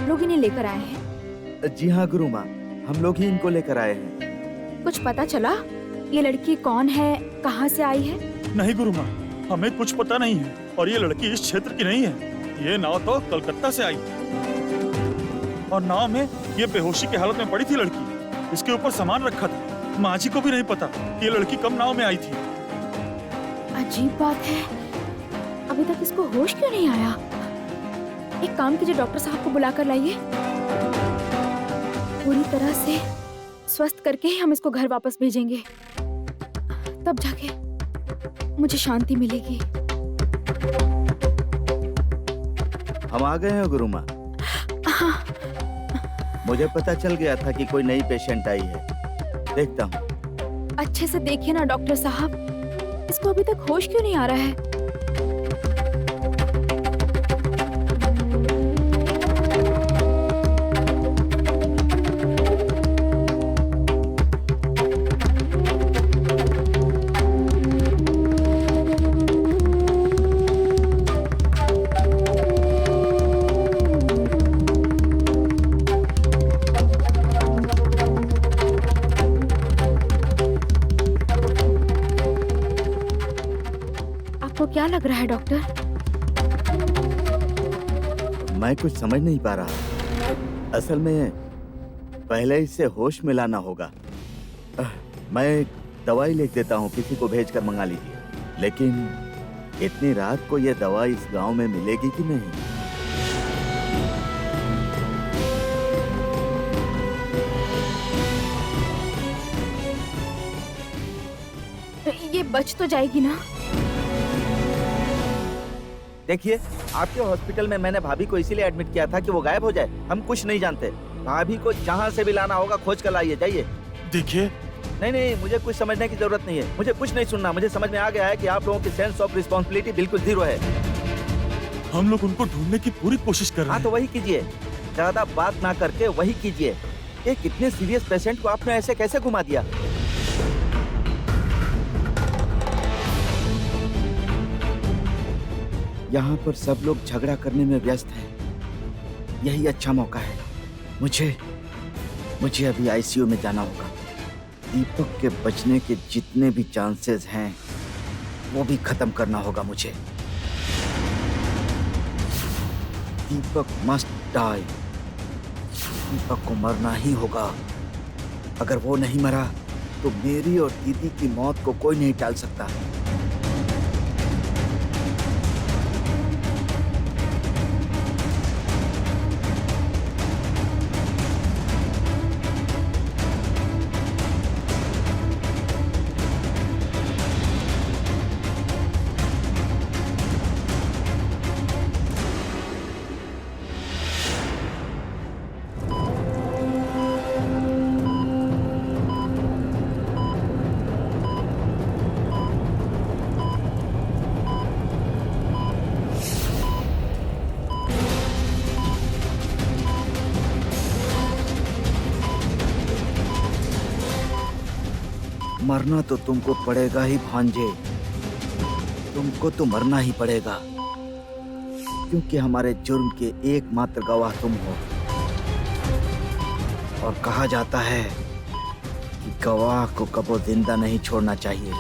लोग इन्हें लेकर आए हैं? जी हाँ गुरु माँ, हम लोग ही इनको लेकर आए हैं। कुछ पता चला ये लड़की कौन है, कहाँ से आई है? नहीं गुरु माँ, हमें कुछ पता नहीं है और ये लड़की इस क्षेत्र की नहीं है। ये नाव तो कलकत्ता से आई और नाव में ये बेहोशी की हालत में पड़ी थी लड़की। इसके ऊपर सामान रखा था। माँ जी को भी नहीं पता कि ये लड़की कब नाव में आई थी। अजीब बात है, अभी तक इसको होश क्यों नहीं आया? एक काम कीजिए, डॉक्टर साहब को बुला कर लाइए। पूरी तरह से स्वस्थ करके ही हम इसको घर वापस भेजेंगे, तब जाके मुझे शांति मिलेगी। हम आ गए हैं गुरु माँ। हाँ। मुझे पता चल गया था कि कोई नई पेशेंट आई है। देखता हूँ। अच्छे से देखिए ना डॉक्टर साहब, इसको अभी तक होश क्यों नहीं आ रहा है? क्या लग रहा है डॉक्टर? मैं कुछ समझ नहीं पा रहा। असल में पहले इसे होश में लाना होगा। मैं एक दवाई लिख देता हूँ, किसी को भेजकर मंगा लीजिए। लेकिन इतनी रात को यह दवा इस गांव में मिलेगी कि नहीं? ये बच तो जाएगी ना? देखिए, आपके हॉस्पिटल में मैंने भाभी को इसीलिए एडमिट किया था कि वो गायब हो जाए। हम कुछ नहीं जानते। भाभी को जहाँ से भी लाना होगा खोज कर लाइए। जाइए। देखिए, नहीं, मुझे कुछ समझने की जरूरत नहीं है। मुझे कुछ नहीं सुनना। मुझे समझ में आ गया है कि आप लोगों की सेंस ऑफ रिस्पॉन्सिबिलिटी बिल्कुल जीरो है। हम लोग उनको ढूंढने की पूरी कोशिश कर रहे हैं। हाँ तो वही कीजिए, ज्यादा बात ना करके वही कीजिए। एक इतने सीरियस पेशेंट को आपने ऐसे कैसे घुमा दिया? यहाँ पर सब लोग झगड़ा करने में व्यस्त हैं। यही अच्छा मौका है। मुझे अभी आईसीयू में जाना होगा। दीपक के बचने के जितने भी चांसेस हैं वो भी खत्म करना होगा मुझे। दीपक मस्ट डाई। दीपक को मरना ही होगा। अगर वो नहीं मरा तो मेरी और दीदी की मौत को कोई नहीं टाल सकता। मरना तो तुमको पड़ेगा ही भांजे। तुमको तो मरना ही पड़ेगा, क्योंकि हमारे जुर्म के एकमात्र गवाह तुम हो। और कहा जाता है कि गवाह को कबो जिंदा नहीं छोड़ना चाहिए।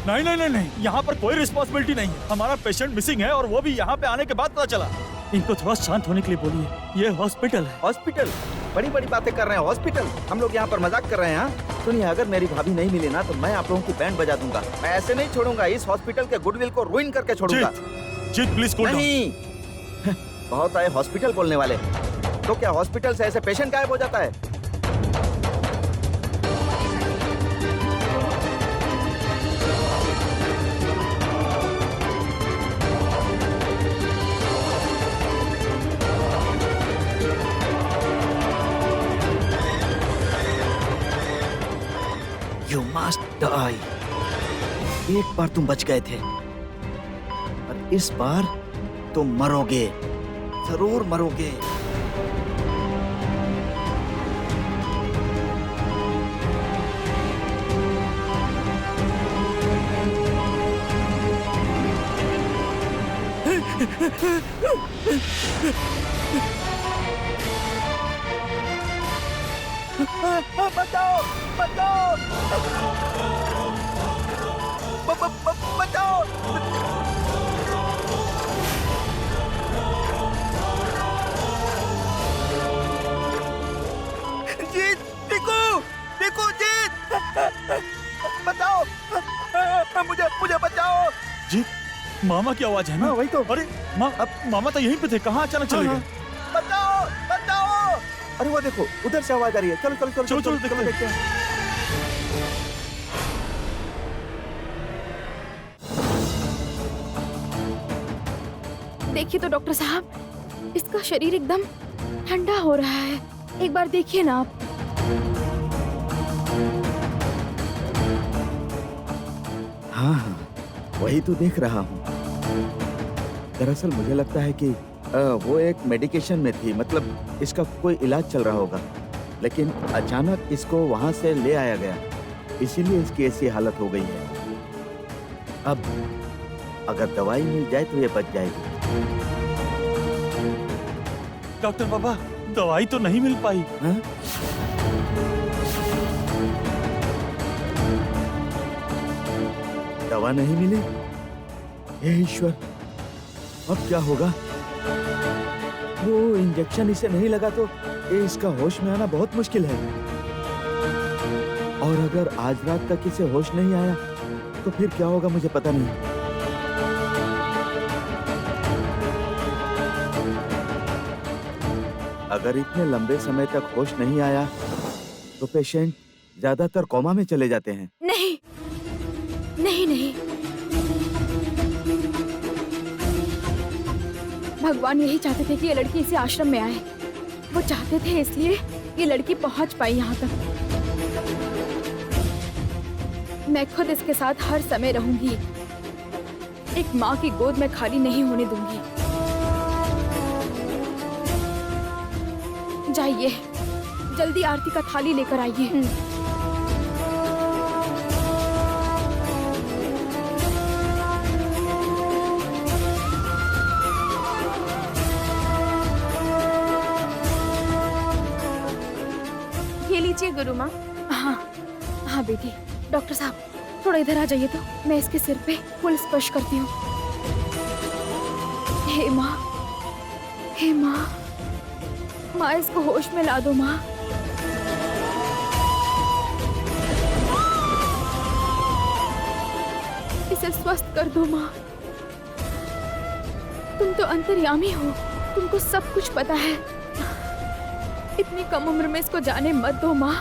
नहीं, यहाँ पर कोई रिस्पॉन्सिबिलिटी नहीं है। हमारा पेशेंट मिसिंग है और वो भी यहाँ पे आने के बाद पता चला। इनको थोड़ा शांत होने के लिए बोलिए। ये हॉस्पिटल है। हॉस्पिटल? बड़ी बड़ी बातें कर रहे हैं। हॉस्पिटल? हम लोग यहाँ पर मजाक कर रहे हैं। हाँ सुनिए, अगर मेरी भाभी नहीं मिली ना तो मैं आप लोगों की बैंड बजा दूंगा। मैं ऐसे नहीं छोड़ूंगा। इस हॉस्पिटल के गुडविल को रुइन करके छोड़ूंगा। जीत प्लीज कूल डाउन। नहीं, बहुत आए हॉस्पिटल बोलने वाले। तो क्या हॉस्पिटल से ऐसे पेशेंट गायब हो जाता है? You must die. एक बार तुम बच गए थे और इस बार तुम मरोगे, जरूर मरोगे। बचाओ बचाओ बचाओ। जीत, टिकू टिकू, जीत बचाओ, मुझे मुझे बचाओ। जी, मामा की आवाज है ना? हाँ, वही तो। अरे मामा तो यहीं पे थे, कहाँ अचानक चले हाँ, गए? बचाओ बचाओ। अरे वो देखो, उधर से आवाज आ रही है। चलो चलो चलो चलो, चलो, देखते हैं। हैं। देखिए तो डॉक्टर साहब, इसका शरीर एकदम ठंडा हो रहा है। एक बार देखिए ना आप। हाँ हाँ, वही तो देख रहा हूँ। दरअसल मुझे लगता है कि वो एक मेडिकेशन में थी, मतलब इसका कोई इलाज चल रहा होगा, लेकिन अचानक इसको वहाँ से ले आया गया, इसीलिए इसकी ऐसी हालत हो गई है। अब अगर दवाई मिल जाए तो ये बच जाएगी। डॉक्टर बाबा, दवाई तो नहीं मिल पाई। हाँ? दवा नहीं मिली? हे ईश्वर, अब क्या होगा? वो इंजेक्शन इसे नहीं लगा तो ये इसका होश में आना बहुत मुश्किल है। और अगर आज रात तक इसे होश नहीं आया तो फिर क्या होगा मुझे पता नहीं। अगर इतने लंबे समय तक होश नहीं आया तो पेशेंट ज्यादातर कोमा में चले जाते हैं। नहीं नहीं नहीं, भगवान यही चाहते थे कि ये लड़की इसी आश्रम में आए। वो चाहते थे, इसलिए ये लड़की पहुंच पाई यहाँ तक। मैं खुद इसके साथ हर समय रहूंगी। एक माँ की गोद में खाली नहीं होने दूंगी। जाइए, जल्दी आरती का थाली लेकर आइए। ये लीजिए गुरु माँ। हाँ हाँ बेटी। डॉक्टर साहब, थोड़ा इधर आ जाइए तो मैं इसके सिर पे फूल स्पर्श करती हूँ। हे माँ, हे माँ, माँ इसको होश में ला दो माँ। इसे स्वस्थ कर दो माँ। तुम तो अंतर्यामी हो, तुमको सब कुछ पता है। इतनी कम उम्र में इसको जाने मत दो माँ।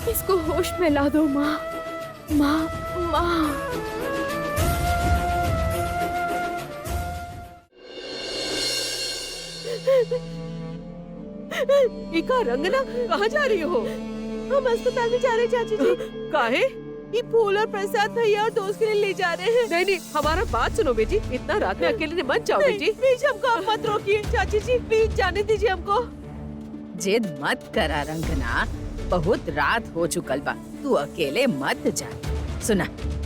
इसको होश में ला दो माँ। माँ माँ। इका रंगना, कहाँ जा रही हो? हम अस्पताल में जा रहे हैं चाची जी। काहे? ये फूल और प्रसाद भैया और दोस्त के लिए ले जा रहे हैं। नहीं नहीं, हमारा बात सुनो बेटी। इतना रात में अकेले मत जाओ बेटी। प्लीज हमको आप मत रोकिए चाची जी, प्लीज जाने दीजिए हमको। जिद मत करा रंगना, बहुत रात हो चुकल बा, तू अकेले मत जा। सुना,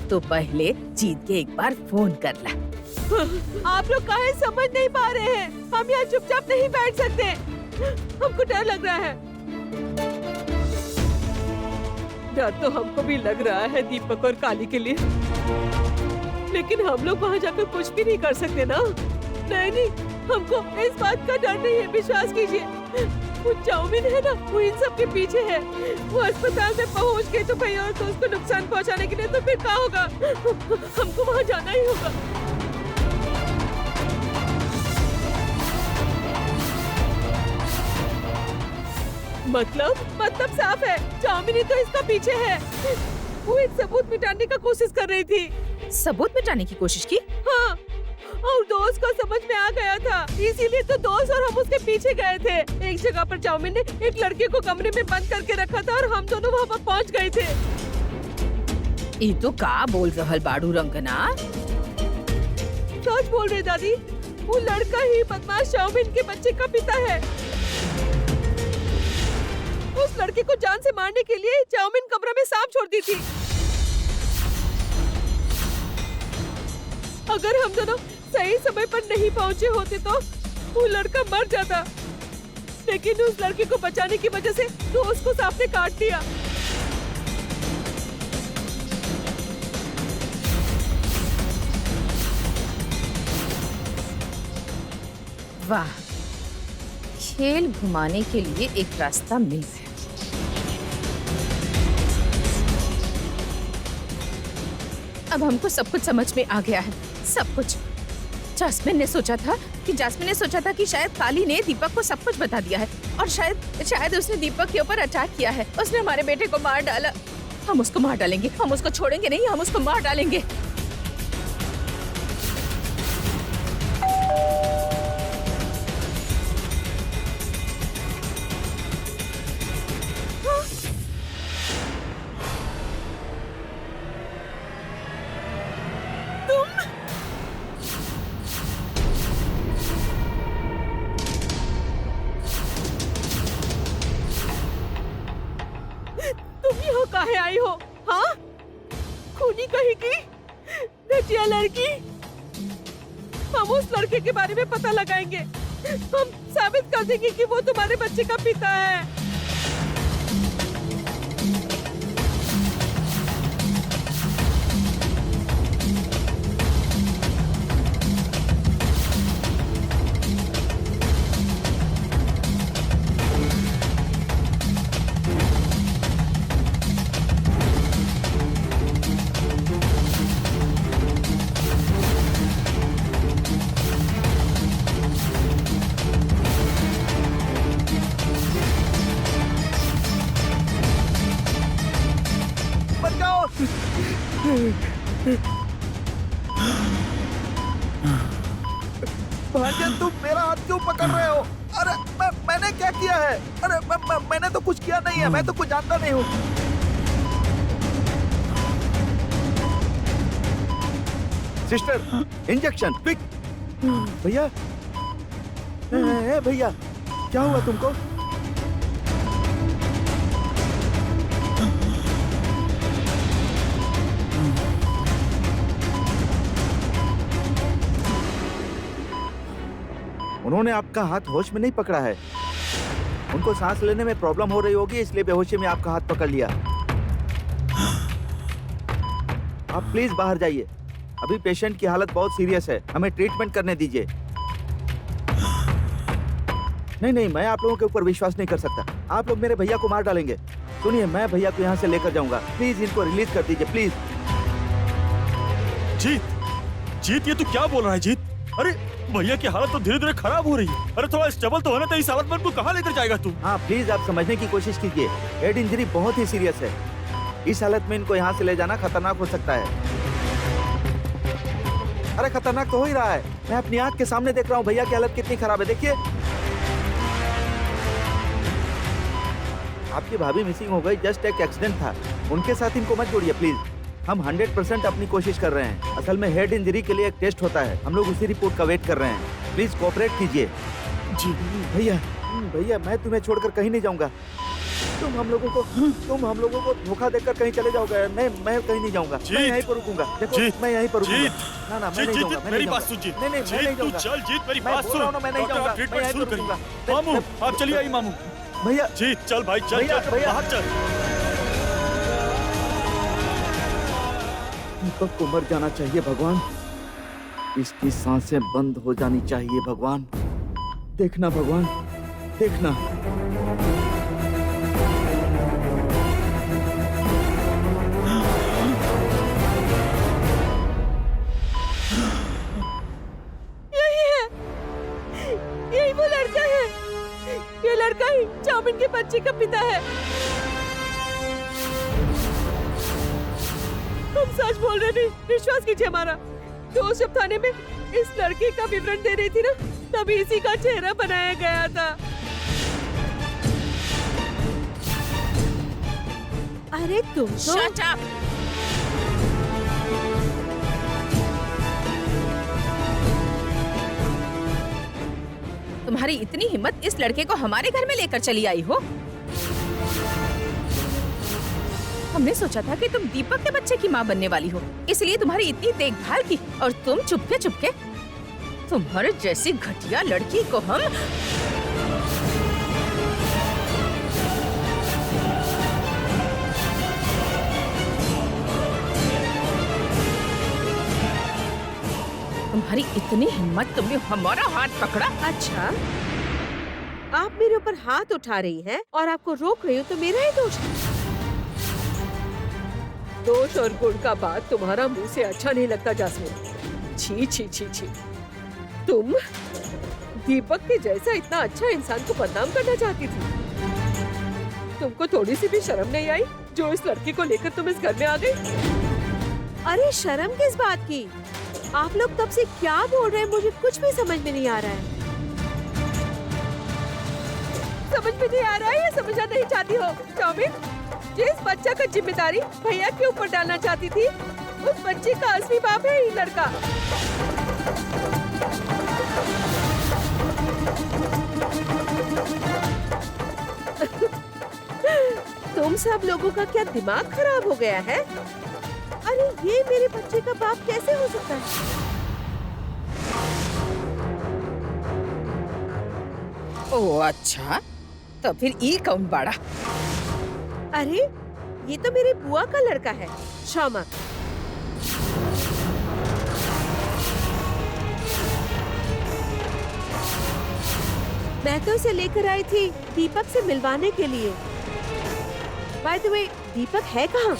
तो पहले जीत के एक बार फोन कर ला। आप लोग काहे समझ नहीं पा रहे हैं? हम यहाँ चुपचाप नहीं बैठ सकते, हमको डर लग रहा है। डर तो हमको भी लग रहा है दीपक और काली के लिए, लेकिन हम लोग वहाँ जाकर कुछ भी नहीं कर सकते ना। नहीं नहीं, हमको इस बात का डर नहीं है, विश्वास कीजिए। वो चाउमीन है ना, वो इन सब के पीछे है। वो अस्पताल में पहुँच गए तो भैया और दोस्त को नुकसान पहुँचाने के लिए, तो फिर क्या होगा? हमको वहाँ जाना ही होगा। मतलब साफ है, चाउमीन ही तो इसका पीछे है। वो एक सबूत मिटाने का कोशिश कर रही थी। सबूत मिटाने की कोशिश की? हाँ, और दोस्त को समझ में आ गया था, इसीलिए तो दोस्त और हम उसके पीछे गए थे। एक जगह पर चाउमीन ने एक लड़के को कमरे में बंद करके रखा था और हम दोनों वहाँ पर पहुँच गए थे। ई तो का बोल रहल बाड़ू रंगना? सच बोल रहे दादी, वो लड़का ही बदमाश चाउमीन के बच्चे का पिता है। उस लड़के को जान से मारने के लिए चाउमीन कमरा में सांप छोड़ दी थी। अगर हम दोनों सही समय पर नहीं पहुंचे होते तो वो लड़का मर जाता, लेकिन उस लड़के को बचाने की वजह से तो उसको सांप ने काट दिया। वाह, खेल घुमाने के लिए एक रास्ता मिल गया। अब हमको सब कुछ समझ में आ गया है, सब कुछ। जास्मिन ने सोचा था कि शायद काली ने दीपक को सब कुछ बता दिया है और शायद उसने दीपक के ऊपर अटैक किया है। उसने हमारे बेटे को मार डाला। हम उसको मार डालेंगे, हम उसको छोड़ेंगे नहीं, हम उसको मार डालेंगे। तुम यहाँ काहे आई हो? हाँ, खूनी कहीं की घटिया लड़की। हम उस लड़के के बारे में पता लगाएंगे। हम साबित कर देंगे कि वो तुम्हारे बच्चे का पिता है। भाईजान, तुम मेरा हाथ क्यों पकड़ रहे हो? अरे मैंने क्या किया है? अरे मैंने तो कुछ किया नहीं है, मैं तो कुछ जानता नहीं हूँ। Sister, injection quick. भैया, भैया, क्या हुआ तुमको? उन्होंने आपका हाथ होश में नहीं पकड़ा है। उनको सांस लेने में प्रॉब्लम हो रही होगी, इसलिए बेहोशी में आपका हाथ पकड़ लिया। आप प्लीज बाहर जाइए। अभी पेशेंट की हालत बहुत सीरियस है, हमें ट्रीटमेंट करने दीजिए। नहीं, मैं आप लोगों के ऊपर विश्वास नहीं कर सकता। आप लोग मेरे भैया को मार डालेंगे। सुनिए, मैं भैया को यहाँ से लेकर जाऊंगा। प्लीज इनको रिलीज कर दीजिए, प्लीज। जीत, ये तू क्या बोल रहा है जीत? अरे भैया की हालत तो धीरे धीरे खराब हो रही है। अरे थोड़ा स्टेबल तो होना था। इस हालत में उनको कहाँ लेकर जाएगा तू? हाँ, प्लीज आप समझने की कोशिश कीजिए। हेड इंजरी बहुत ही सीरियस है। इस हालत में इनको यहाँ से ले जाना खतरनाक हो सकता है। अरे खतरनाक तो हो ही रहा है। मैं अपनी आंख के सामने देख रहा हूँ भैया की हालत कितनी खराब है, देखिए। आपकी भाभी मिसिंग हो गई, जस्ट एक एक्सीडेंट था। उनके साथ इनको मत जोड़िए प्लीज। हम 100% अपनी कोशिश कर रहे हैं। असल में हेड इंजरी के लिए एक टेस्ट होता है, हम लोग उसी रिपोर्ट का वेट कर रहे हैं। प्लीज कोऑपरेट कीजिए। जी भैया, मैं तुम्हें छोड़कर कहीं नहीं जाऊंगा। तुम हम लोगों को धोखा देकर कहीं चले जाओगे। मैं कहीं नहीं जाऊंगा। मैं यहीं पर रुकूंगा। देखो, मैं यहीं पर रुकूंगा। ना, मैं नहीं जाऊंगा। मेरी बात सुन जीत। नहीं, मैं नहीं जाऊंगा। चल जीत, मेरी बात सुन। मैं नहीं जाऊंगा। ट्रीटमेंट शुरू करूंगा। मामू, आप चलिए आई मामू। भैया, जीत चल भाई, चल भैया, बाहर चल। दीपक को मर जाना चाहिए भगवान। इसकी सांसें बंद हो जानी चाहिए भगवान। देखना भगवान, देखना। यही वो लड़का है। ये लड़का ही चाउमिन के बच्चे का पिता है। हम सच बोल रहे नहीं, विश्वास कीजिए हमारा। तो जब थाने में इस लड़के का विवरण दे रही थी ना, तभी इसी का चेहरा बनाया गया था। अरे तुम तो Shut up! तुम्हारी इतनी हिम्मत, इस लड़के को हमारे घर में लेकर चली आई हो? हमने सोचा था कि तुम दीपक के बच्चे की माँ बनने वाली हो, इसलिए तुम्हारी इतनी देखभाल की, और तुम चुपके चुपके तुम्हारे जैसी घटिया लड़की को हम तुम्हारी इतनी हिम्मत, तुमने हमारा हाथ पकड़ा। अच्छा, आप मेरे ऊपर हाथ उठा रही हैं और आपको रोक रही हो तो मेरा ही दोष है। दोष और गुण का बात तुम्हारा मुंह से अच्छा नहीं लगता जासमीन। छी छी छी छी, तुम दीपक के जैसा इतना अच्छा इंसान को बदनाम करना चाहती थी। तुमको थोड़ी सी भी शर्म नहीं आई जो इस लड़की को लेकर तुम इस घर में आ गई? अरे शर्म किस बात की? आप लोग तब से क्या बोल रहे हैं, मुझे कुछ भी समझ में नहीं आ रहा है। समझ में नहीं आ रहा है या समझना नहीं चाहती हो? चाउमीन, जिस बच्चा का जिम्मेदारी भैया के ऊपर डालना चाहती थी, उस बच्चे का असली बाप है ये लड़का। तुम सब लोगों का क्या दिमाग खराब हो गया है? अरे ये मेरे बच्चे का बाप कैसे हो सकता है? ओ अच्छा, तो फिर ई कौन बाड़ा? अरे ये तो मेरी बुआ का लड़का है, शौमक। मैं तो उसे लेकर आई थी दीपक से मिलवाने के लिए। बाय द वे, दीपक है कहाँ?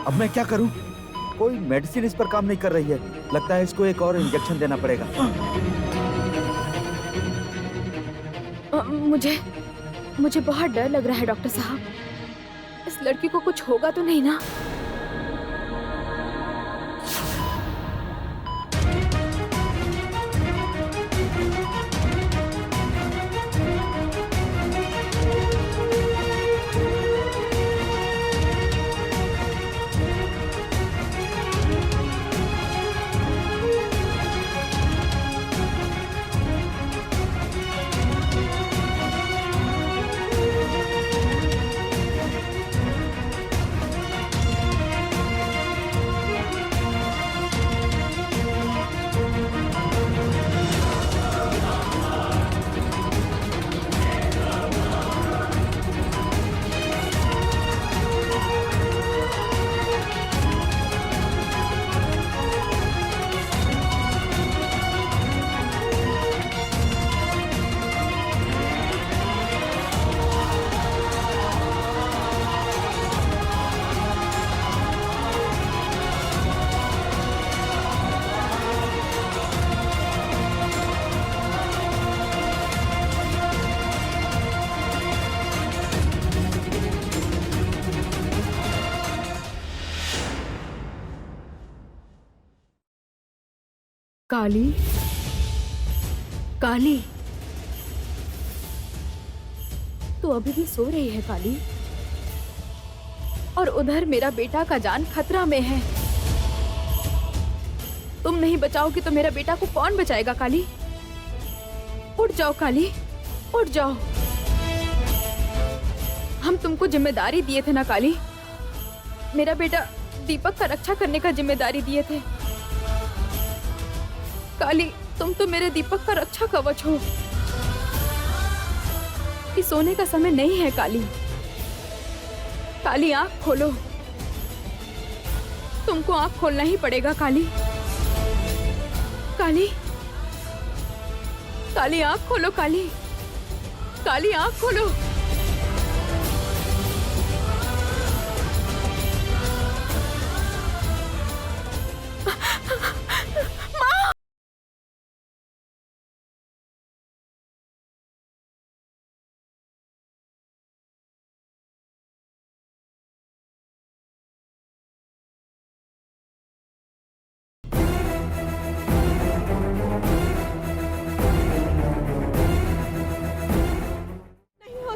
अब मैं क्या करूं? कोई मेडिसिन इस पर काम नहीं कर रही है। लगता है इसको एक और इंजेक्शन देना पड़ेगा। मुझे बहुत डर लग रहा है डॉक्टर साहब। इस लड़की को कुछ होगा तो नहीं ना? काली, काली, तू अभी भी सो रही है काली? और उधर मेरा बेटा का जान खतरा में है। तुम नहीं बचाओगी तो मेरा बेटा को कौन बचाएगा काली? उठ जाओ काली, उठ जाओ। हम तुमको जिम्मेदारी दिए थे ना काली? मेरा बेटा दीपक का रक्षा करने का जिम्मेदारी दिए थे। काली, तुम तो मेरे दीपक का रक्षा कवच हो। ये सोने का समय नहीं है काली। काली आंख खोलो, तुमको आंख खोलना ही पड़ेगा काली। काली, काली आंख खोलो काली, काली आंख खोलो।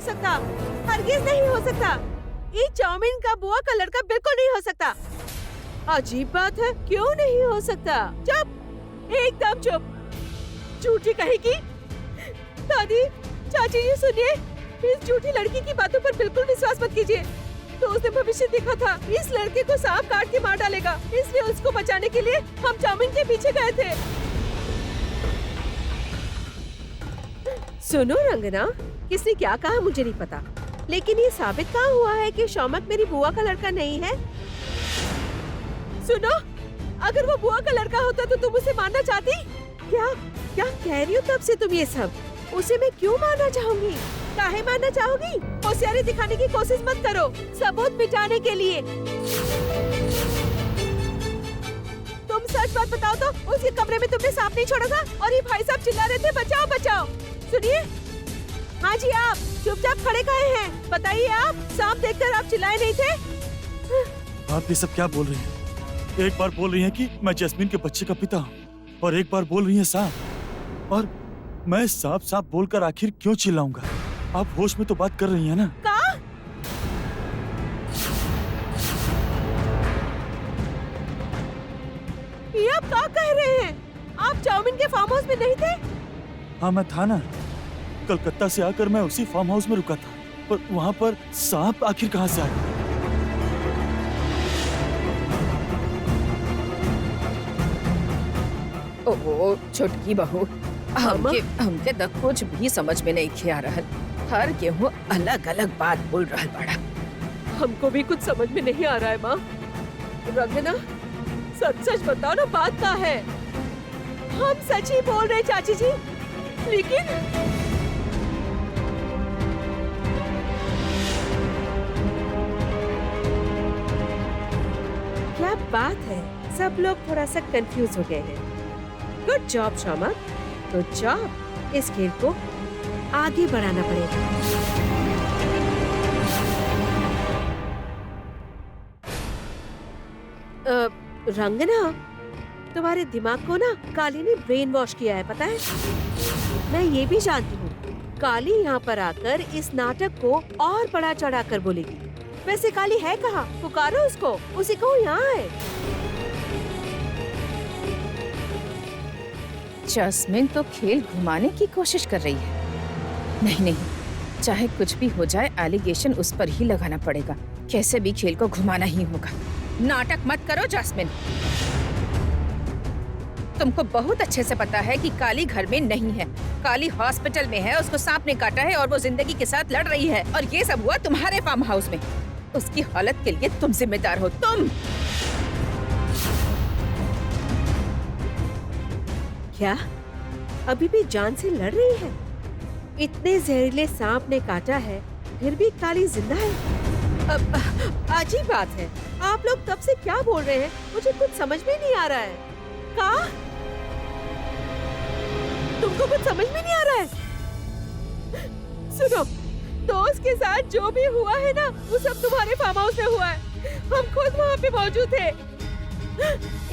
सकता, हरगिज नहीं हो सकता। ये चाउमीन का बुआ का लड़का बिल्कुल नहीं हो सकता। अजीब बात है, क्यों नहीं हो सकता? चुप, एकदम चुप, झूठी कहेगी। दादी, चाची जी सुनिए, इस झूठी लड़की की बातों पर बिल्कुल विश्वास मत कीजिए। तो उसने भविष्य देखा था, इस लड़के को सांप काट के मार डालेगा, इसलिए उसको बचाने के लिए हम चाउमीन के पीछे गए थे। सुनो रंगना, किसने क्या कहा मुझे नहीं पता, लेकिन ये साबित कहाँ हुआ है कि शौमक मेरी बुआ का लड़का नहीं है? सुनो, अगर वो बुआ का लड़का होता तो तुम उसे मारना चाहती? क्या क्या कह रही हो तब से तुम ये सब? उसे मैं क्यों मारना चाहूंगी? काहे मारना चाहोगी? होशियारी दिखाने की कोशिश मत करो, सबूत मिटाने के लिए। तुम सच बात बताओ तो उसके कमरे में तुमने सांप नहीं छोड़ा था और ये भाई साहब चिल्ला रहे थे बचाओ बचाओ। सुनिए, हाँ जी, आप चुपचाप खड़े काहे हैं? बताइए, आप सांप देखकर आप चिल्लाए नहीं थे? आप ये सब क्या बोल रही हैं? एक बार बोल रही हैं कि मैं जैस्मीन के बच्चे का पिता हूँ और एक बार बोल रही हैं सांप। और मैं सांप सांप बोलकर आखिर क्यों चिल्लाऊंगा? आप होश में तो बात कर रही हैं ना? का? ये आप क्या कह रहे हैं? आप चाउमीन के फार्म हाउस में नहीं थे? हाँ, मैं था ना। कलकत्ता से आकर मैं उसी फार्म हाउस में रुका था, पर वहाँ पर सांप आखिर कहाँ से आया? ओ छोटकी बहू, हमके तो कुछ भी समझ में नहीं आ रहा। हर गेहूँ अलग अलग बात बोल रहा बड़ा। हमको भी कुछ समझ में नहीं आ रहा है माँ। रंगना, सच सच बताओ ना, बात क्या है? हम सच ही बोल रहे चाची जी, लेकिन क्या बात है, सब लोग थोड़ा सा कंफ्यूज हो गए हैं। Good job Shaumak, good job. इस खेल को आगे बढ़ाना पड़ेगा। रंगना, तुम्हारे दिमाग को ना काली ने ब्रेन वॉश किया है, पता है? मैं ये भी जानती हूँ, काली यहाँ पर आकर इस नाटक को और बड़ा चढ़ाकर बोलेगी। वैसे काली है कहाँ? पुकारो उसको, उसे कहो यहाँ है। जैस्मिन तो खेल घुमाने की कोशिश कर रही है। नहीं नहीं, चाहे कुछ भी हो जाए, एलिगेशन उस पर ही लगाना पड़ेगा। कैसे भी खेल को घुमाना ही होगा। नाटक मत करो जैस्मिन। तुमको बहुत अच्छे से पता है कि काली घर में नहीं है। काली हॉस्पिटल में है, उसको सांप ने काटा है और वो जिंदगी के साथ लड़ रही है। और ये सब हुआ तुम्हारे फार्म हाउस में। उसकी हालत के लिए तुम जिम्मेदार हो। तुम क्या अभी भी जान से लड़ रही है? इतने जहरीले सांप ने काटा है, फिर भी काली जिंदा है। अजीब बात है, आप लोग तब से क्या बोल रहे हैं? मुझे कुछ समझ में नहीं आ रहा है। का? तुमको कुछ समझ में नहीं आ रहा है? सुनो, दोस्त के साथ जो भी हुआ है ना, वो सब तुम्हारे फार्म हाउस में हुआ है। हम खुद वहाँ पे मौजूद थे।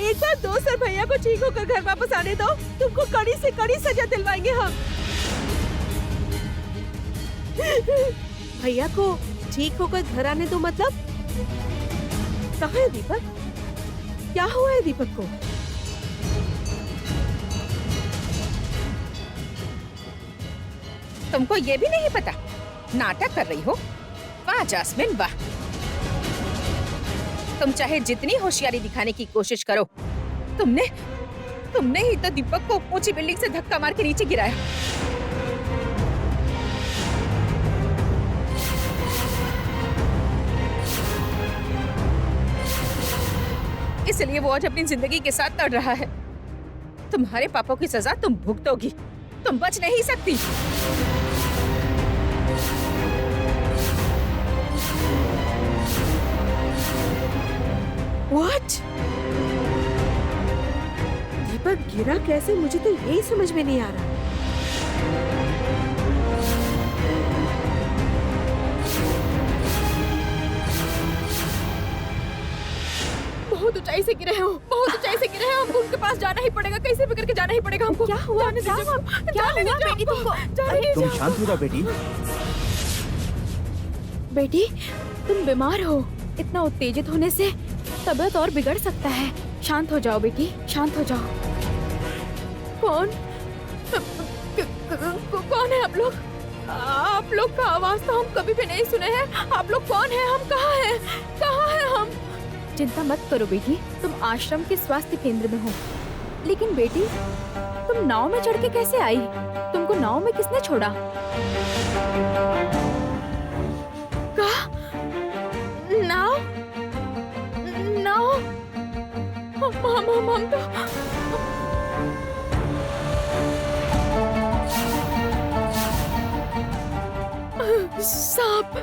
एक बार दोस्त और भैया को ठीक होकर घर वापस आने दो, तुमको कड़ी से कड़ी सजा दिलवाएंगे हम। भैया को ठीक होकर घर आने दो मतलब? कहाँ है दीपक? क्या हुआ है दीपक को? तुमको ये भी नहीं पता? नाटक कर रही हो? वाह जैस्मिन वाह। तुम चाहे जितनी होशियारी दिखाने की कोशिश करो, तुमने ही तो दीपक को ऊंची बिल्डिंग से धक्का मार के नीचे गिराया। इसलिए वो आज अपनी जिंदगी के साथ लड़ रहा है। तुम्हारे पापों की सजा तुम भुगतोगी, तुम बच नहीं सकती। What? दीपक गिरा कैसे, मुझे तो यही समझ में नहीं आ रहा। बहुत ऊंचाई से गिरे हो, बहुत ऊंचाई से गिरे हैं। हमको उनके पास जाना ही पड़ेगा, कैसे भी करके जाना ही पड़ेगा हमको। क्या हुआ? क्या हुआ बेटी तुमको? तुम शांत हो जाओ बेटी। बेटी, तुम बीमार हो। इतना उत्तेजित होने से तबीयत और बिगड़ सकता है। शांत हो जाओ बेटी, शांत हो जाओ। कौन कौन है आप लोग? आप लोग का आवाज तो हम कभी भी नहीं सुने हैं। आप लोग कौन हैं? हम कहाँ हैं? कहाँ हैं हम? चिंता मत करो बेटी, तुम आश्रम के स्वास्थ्य केंद्र में हो। लेकिन बेटी, तुम नाव में चढ़ के कैसे आई? तुमको नाव में किसने छोड़ा? कहा? नाव? नाव? हम तो सांप,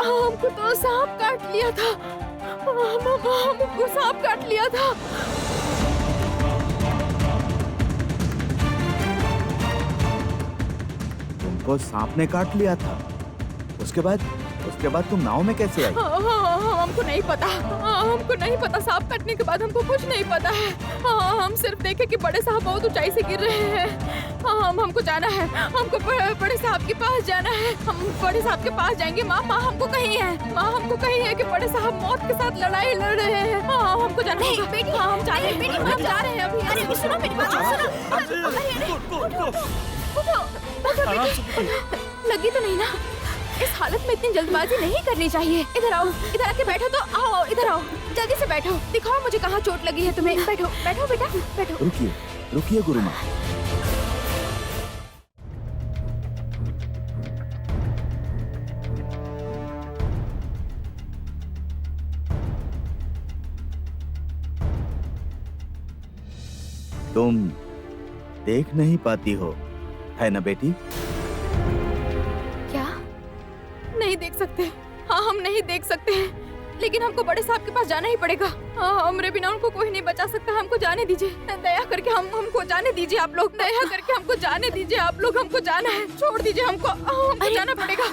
हमको तो सांप काट लिया था। हमको सांप काट लिया था। तुमको सांप ने काट लिया था? उसके बाद तुम नाव में कैसे आई? हमको नहीं पता। हमको नहीं पता। सांप काटने के बाद हमको कुछ नहीं पता है। हम सिर्फ देखे कि बड़े साहब बहुत ऊंचाई से गिर रहे हैं। हमको जाना है। हमको बड़े साहब के पास जाना है। हम बड़े साहब के पास जाएंगे। माँ हमको कहीं है। माँ हमको कहीं है कि बड़े साहब मौत के साथ लड़ाई लड़ रहे हैं। हमको जाना होगा। बेटी, हम जा रहे हैं। बेटी, हम जा रहे हैं अभी। अरे सुनो मेरी बात, सुनो। लगी तो नहीं ना? इस हालत में इतनी जल्दबाजी नहीं करनी चाहिए। इधर आओ, इधर आके बैठो तो। आओ, इधर आओ, जल्दी से बैठो। दिखाओ मुझे कहाँ चोट लगी है तुम्हें। बैठो बैठो बेटा, बैठो। रुकिए गुरु माँ। तुम देख नहीं पाती हो, है ना बेटी? क्या नहीं देख सकते? हाँ, हम नहीं देख सकते हैं, लेकिन हमको बड़े साहब के पास जाना ही पड़ेगा। हाँ, हमरे बिना उनको कोई नहीं बचा सकता। हमको जाने दीजिए, दया करके हमको जाने दीजिए। आप लोग दया करके हमको जाने दीजिए। आप लोग, हमको जाना है। छोड़ दीजिए हमको। हमको जाना पड़ेगा।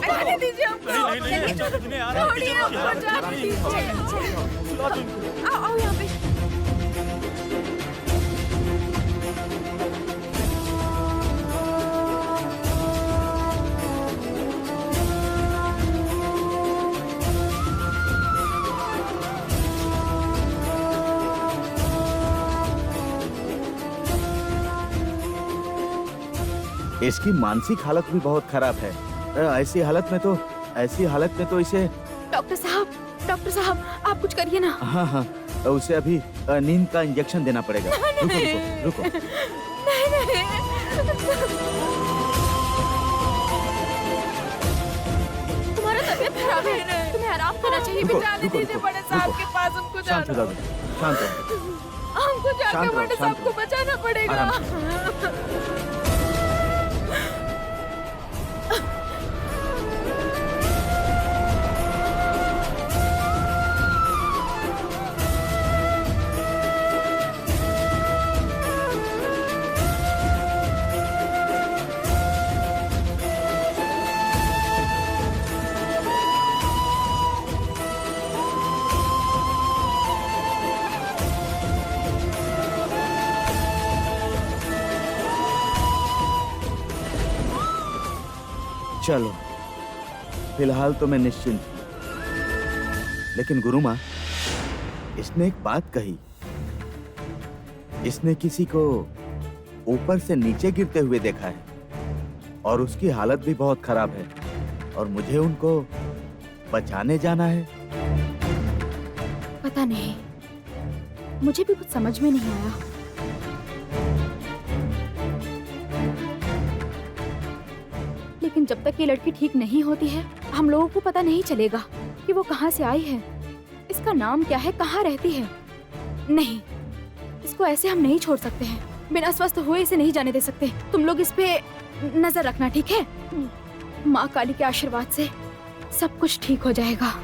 जाने दीजिए हमको। छोड़िए हमको, जाने दीजिए। आओ यहाँ पे। इसकी मानसिक हालत भी बहुत खराब है। ऐसी हालत में तो इसे डॉक्टर साहब, आप कुछ करिए ना। हाँ, उसे अभी नींद का इंजेक्शन देना पड़ेगा। रुको। नहीं। तुम्हारा तबीयत खराब है, तुम्हें आराम करना चाहिए। जाने दीजिए बड़े साहब के पास। हमको शांत हो जाना। जाओ, शांत हो। हमको जाकर बड़े साहब को बचाना पड़ेगा। चलो, फिलहाल तो मैं निश्चिंत हूँ। लेकिन गुरु माँ, इसने एक बात कही। इसने किसी को ऊपर से नीचे गिरते हुए देखा है और उसकी हालत भी बहुत खराब है, और मुझे उनको बचाने जाना है। पता नहीं, मुझे भी कुछ समझ में नहीं आया। लेकिन जब तक ये लड़की ठीक नहीं होती है, हम लोगों को पता नहीं चलेगा कि वो कहाँ से आई है, इसका नाम क्या है, कहाँ रहती है। नहीं, इसको ऐसे हम नहीं छोड़ सकते हैं। बिना स्वस्थ हुए इसे नहीं जाने दे सकते। तुम लोग इस पे नजर रखना, ठीक है? माँ काली के आशीर्वाद से सब कुछ ठीक हो जाएगा।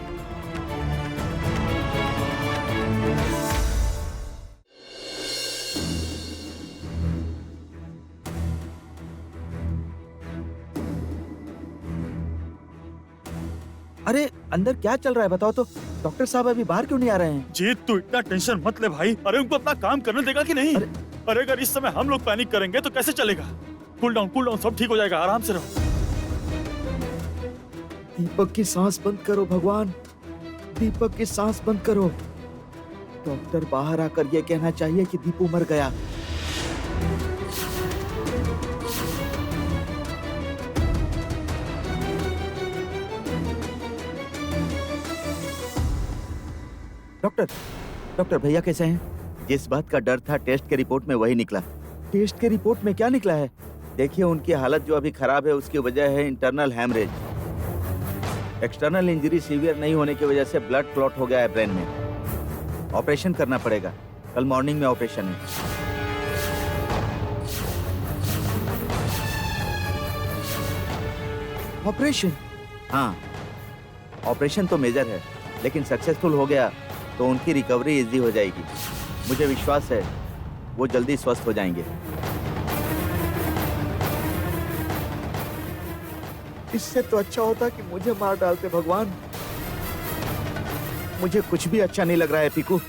अरे अंदर क्या चल रहा है बताओ तो। डॉक्टर साहब अभी बाहर क्यों नहीं आ रहे हैं? जीत, तू इतना टेंशन मत ले भाई। अरे उनको अपना काम करने देगा कि नहीं? अरे अगर इस समय हम लोग पैनिक करेंगे तो कैसे चलेगा? कूल डाउन, सब ठीक हो जाएगा, आराम से रहो। दीपक की सांस बंद करो भगवान, दीपक की सांस बंद करो। डॉक्टर बाहर आकर यह कहना चाहिए कि दीपू मर गया। डॉक्टर भैया कैसे हैं? जिस बात का डर था टेस्ट के रिपोर्ट में वही निकला। टेस्ट के रिपोर्ट में क्या निकला है? देखिए, उनकी हालत जो अभी खराब है उसकी वजह है internal haemorrhage. External injury severe नहीं होने की वजह से ब्लड क्लॉट हो गया है ब्रेन में। ऑपरेशन करना पड़ेगा, कल मॉर्निंग में ऑपरेशन है। ऑपरेशन? हाँ, ऑपरेशन तो मेजर है, लेकिन सक्सेसफुल हो गया तो उनकी रिकवरी इजी हो जाएगी। मुझे विश्वास है वो जल्दी स्वस्थ हो जाएंगे। इससे तो अच्छा होता कि मुझे मार डालते भगवान। मुझे कुछ भी अच्छा नहीं लग रहा है पीकू।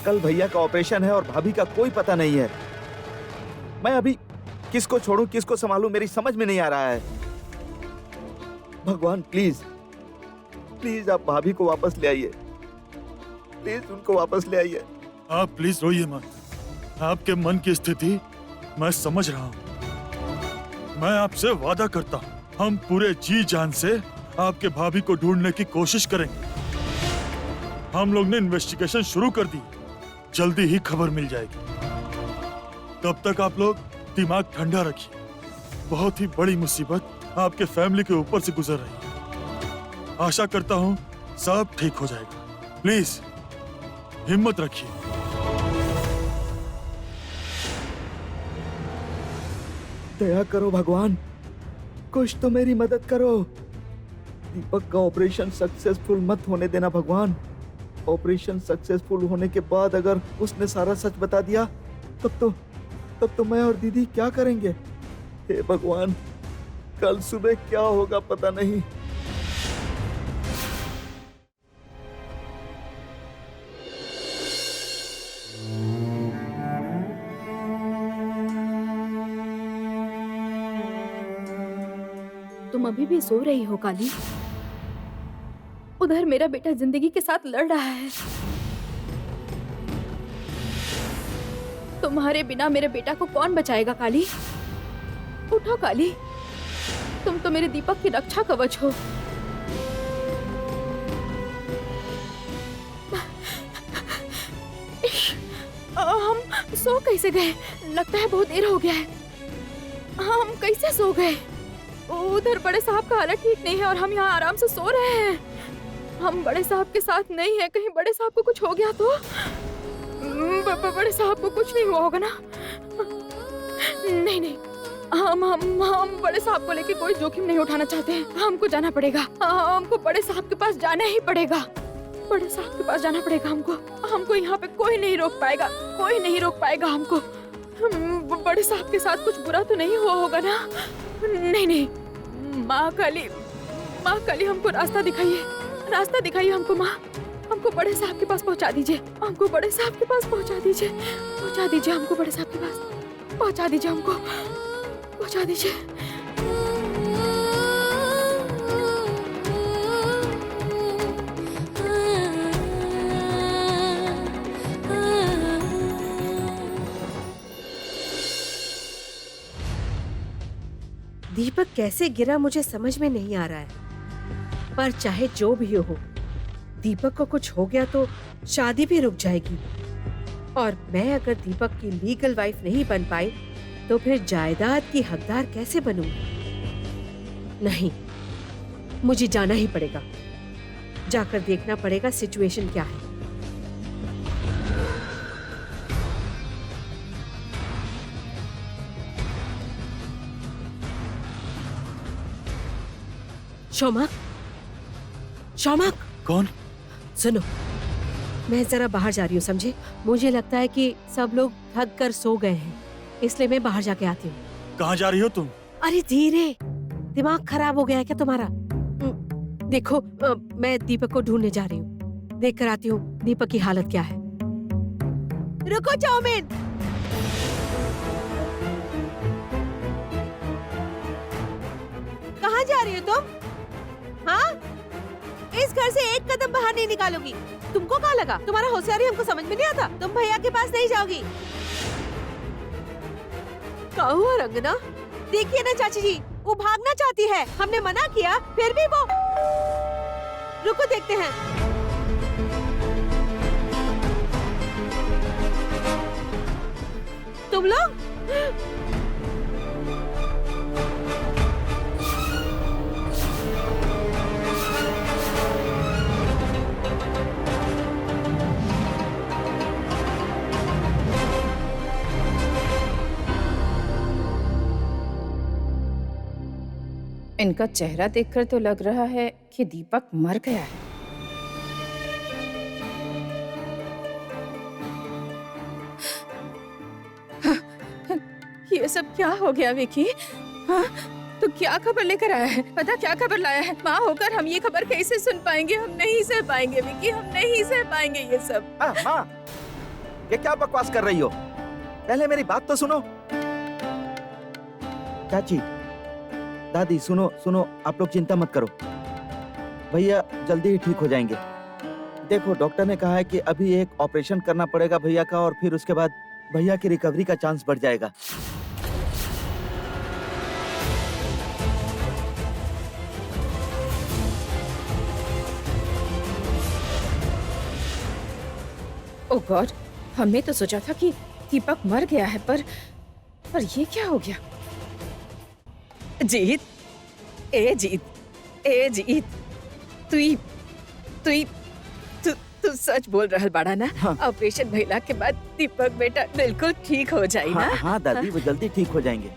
कल भैया का ऑपरेशन है और भाभी का कोई पता नहीं है। मैं अभी किसको छोड़ूं, किसको संभालूं, मेरी समझ में नहीं आ रहा है। भगवान प्लीज प्लीज आप भाभी को वापस ले आइए, प्लीज उनको वापस ले आइए। आप प्लीज रोइए मत। आपके मन की स्थिति मैं समझ रहा हूँ। मैं आपसे वादा करता हूँ, हम पूरे जी जान से आपके भाभी को ढूंढने की कोशिश करेंगे। हम लोग ने इन्वेस्टिगेशन शुरू कर दी, जल्दी ही खबर मिल जाएगी। तब तक आप लोग दिमाग ठंडा रखिए। बहुत ही बड़ी मुसीबत आपके फैमिली के ऊपर से गुजर रही है। आशा करता हूँ सब ठीक हो जाएगा। प्लीज हिम्मत रखिए। दया करो भगवान, कुछ तो मेरी मदद करो। दीपक का ऑपरेशन सक्सेसफुल मत होने देना भगवान। ऑपरेशन सक्सेसफुल होने के बाद अगर उसने सारा सच बता दिया तब तो मैं और दीदी क्या करेंगे? हे भगवान, कल सुबह क्या होगा पता नहीं। तुम अभी भी सो रही हो काली? उधर मेरा बेटा जिंदगी के साथ लड़ रहा है। तुम्हारे बिना मेरे बेटा को कौन बचाएगा काली? उठो काली, तुम तो मेरे दीपक की रक्षा कवच हो। हम सो कैसे गए? लगता है बहुत देर हो गया है। हम कैसे सो गए? उधर बड़े साहब का हालत ठीक नहीं है और हम यहाँ आराम से सो रहे हैं। हम बड़े साहब के साथ नहीं है, कहीं बड़े साहब को कुछ हो गया तो? बड़े साहब को कुछ नहीं हुआ होगा ना? नहीं, हम बड़े साहब को लेके कोई जोखिम नहीं उठाना चाहते हैं। हमको जाना पड़ेगा, हमको बड़े साहब के पास जाना ही पड़ेगा। बड़े साहब के पास जाना पड़ेगा हमको यहाँ पे कोई नहीं रोक पाएगा, कोई नहीं रोक पाएगा हमको। बड़े साहब के साथ कुछ बुरा तो नहीं हुआ होगा ना? नहीं, माँ काली हमको रास्ता दिखाइए हमको। माँ, हमको बड़े साहब के पास पहुँचा दीजिए, हमको बड़े साहब के पास पहुँचा दीजिए हमको बड़े साहब के पास पहुँचा दीजिए, हमको पहुँचा दीजिए। दीपक कैसे गिरा मुझे समझ में नहीं आ रहा है, पर चाहे जो भी हो, दीपक को कुछ हो गया तो शादी भी रुक जाएगी। और मैं अगर दीपक की लीगल वाइफ नहीं बन पाई तो फिर जायदाद की हकदार कैसे बनूं? नहीं, मुझे जाना ही पड़ेगा। जाकर देखना पड़ेगा सिचुएशन क्या है। शौमक, कौन? सुनो, मैं जरा बाहर जा रही हूँ, समझे? मुझे लगता है कि सब लोग थक कर सो गए हैं, इसलिए मैं बाहर जाके आती हूँ। कहाँ जा रही हो तुम? अरे धीरे, दिमाग खराब हो गया है क्या तुम्हारा? देखो, मैं दीपक को ढूंढने जा रही हूँ, देख कर आती हूँ दीपक की हालत क्या है। रुको चाउमीन। कहाँ जा रही हो तुम? हाँ, इस घर से एक कदम बाहर नहीं निकालोगी। तुमको क्या लगा तुम्हारा होशियारी हमको समझ में नहीं आता? तुम भैया के पास नहीं जाओगी। क्या हुआ रंगना? देखिए ना चाची जी, वो भागना चाहती है। हमने मना किया फिर भी वो। रुको देखते हैं। तुम लोग इनका चेहरा देखकर तो लग रहा है कि दीपक मर गया है। ये सब क्या हो गया विकी? हाँ? तो क्या खबर लेकर आया है? पता क्या खबर लाया है? माँ होकर हम ये खबर कैसे सुन पाएंगे? हम नहीं सह पाएंगे विकी, हम नहीं सह पाएंगे ये सब। माँ, ये क्या बकवास कर रही हो? पहले मेरी बात तो सुनो। चाची, दादी, सुनो सुनो, आप लोग चिंता मत करो, भैया जल्दी ही ठीक हो जाएंगे। देखो, डॉक्टर ने कहा है कि अभी एक ऑपरेशन करना पड़ेगा भैया का, और फिर उसके बाद भैया की रिकवरी का चांस बढ़ जाएगा। ओह गॉड, हमने तो सोचा था कि दीपक मर गया है, पर ये क्या हो गया? जीत, ए जीत, ए जीत, तू सच बोल रहा बाड़ा ना? हाँ। ऑपरेशन भइला के बाद दीपक बेटा बिल्कुल ठीक हो जाई ना? हाँ दादी, वो जल्दी ठीक हो जाएंगे।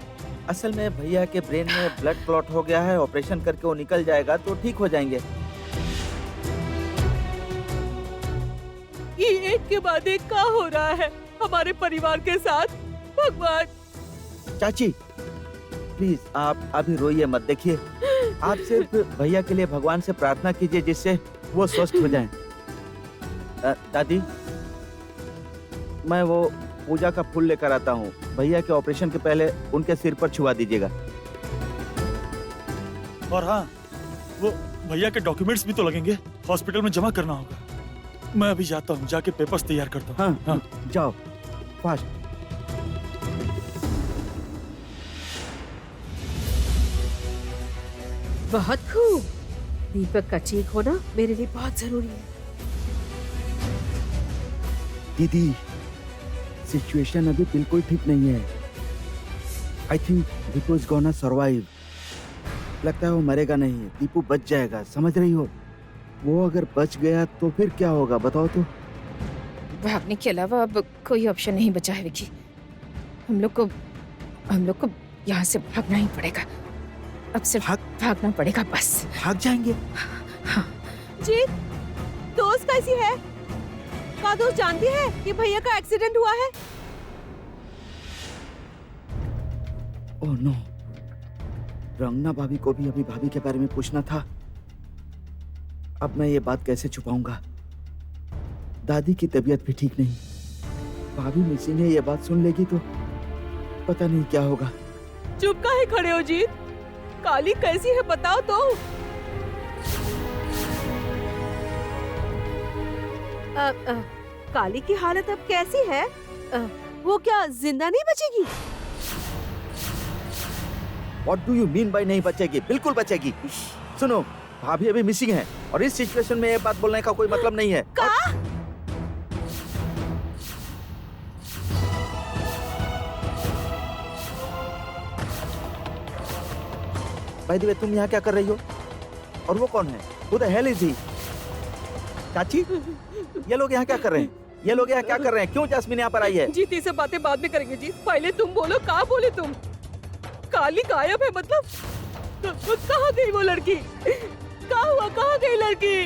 असल में भैया के ब्रेन में ब्लड क्लॉट हो गया है, ऑपरेशन करके वो निकल जाएगा तो ठीक हो जाएंगे। ये एक के बाद एक क्या हो रहा है हमारे परिवार के साथ? भगवान! चाची प्लीज आप अभी रोइए मत। देखिए, आप सिर्फ भैया के लिए भगवान से प्रार्थना कीजिए जिससे वो स्वस्थ हो जाएं। दादी, मैं वो पूजा का फूल लेकर आता हूँ। भैया के ऑपरेशन के पहले उनके सिर पर छुआ दीजिएगा। और हाँ, वो भैया के डॉक्यूमेंट्स भी तो लगेंगे, हॉस्पिटल में जमा करना होगा। मैं अभी जाता हूँ, जाके पेपर्स तैयार करता हूँ। हाँ, जाओ फास्ट। बहुत खूब। दीपक का ठीक होना मेरे लिए बहुत जरूरी है। दीदी, सिचुएशन अभी बिल्कुल ठीक नहीं है। I think Deepu is gonna survive. लगता है वो मरेगा नहीं, दीपू बच जाएगा, समझ रही हो? वो अगर बच गया तो फिर क्या होगा बताओ तो? भागने के अलावा अब कोई ऑप्शन नहीं बचा है विकी। हम लोग को यहाँ से भागना ही पड़ेगा। अब सिर्फ भागना पड़ेगा बस। भाग जाएंगे? हाँ। जीत, दोस्त कैसी है? का दोस्त जानती है कि भैया का एक्सीडेंट हुआ है? ओह नो, रंगना भाभी को भी अभी भाभी के बारे में पूछना था। अब मैं ये बात कैसे छुपाऊंगा? दादी की तबीयत भी ठीक नहीं। भाभी मिसिंग है, ये बात सुन लेगी तो पता नहीं क्या होगा। चुप काहे खड़े हो जीत? काली कैसी है बताओ तो। काली की हालत अब कैसी है? वो क्या जिंदा नहीं बचेगी? What do you mean by नहीं बचेगी? बिल्कुल बचेगी। सुनो, भाभी अभी मिसिंग है और इस सिचुएशन में ये बात बोलने का कोई मतलब नहीं है। By the way, तुम यहाँ क्या कर रही हो? और वो कौन है? Who the hell is he? चाची, ये लोग यहाँ क्या कर रहे हैं? ये लोग यहाँ क्या कर रहे हैं? क्यों जास्मिन यहाँ पर आई है? जीत, ये सब बातें बाद में करेंगे जीत। पहले तुम बोलो, कहाँ बोले तुम? काली गायब है मतलब? कहाँ गई वो लड़की? कहाँ हुआ? कहाँ गई लड़की?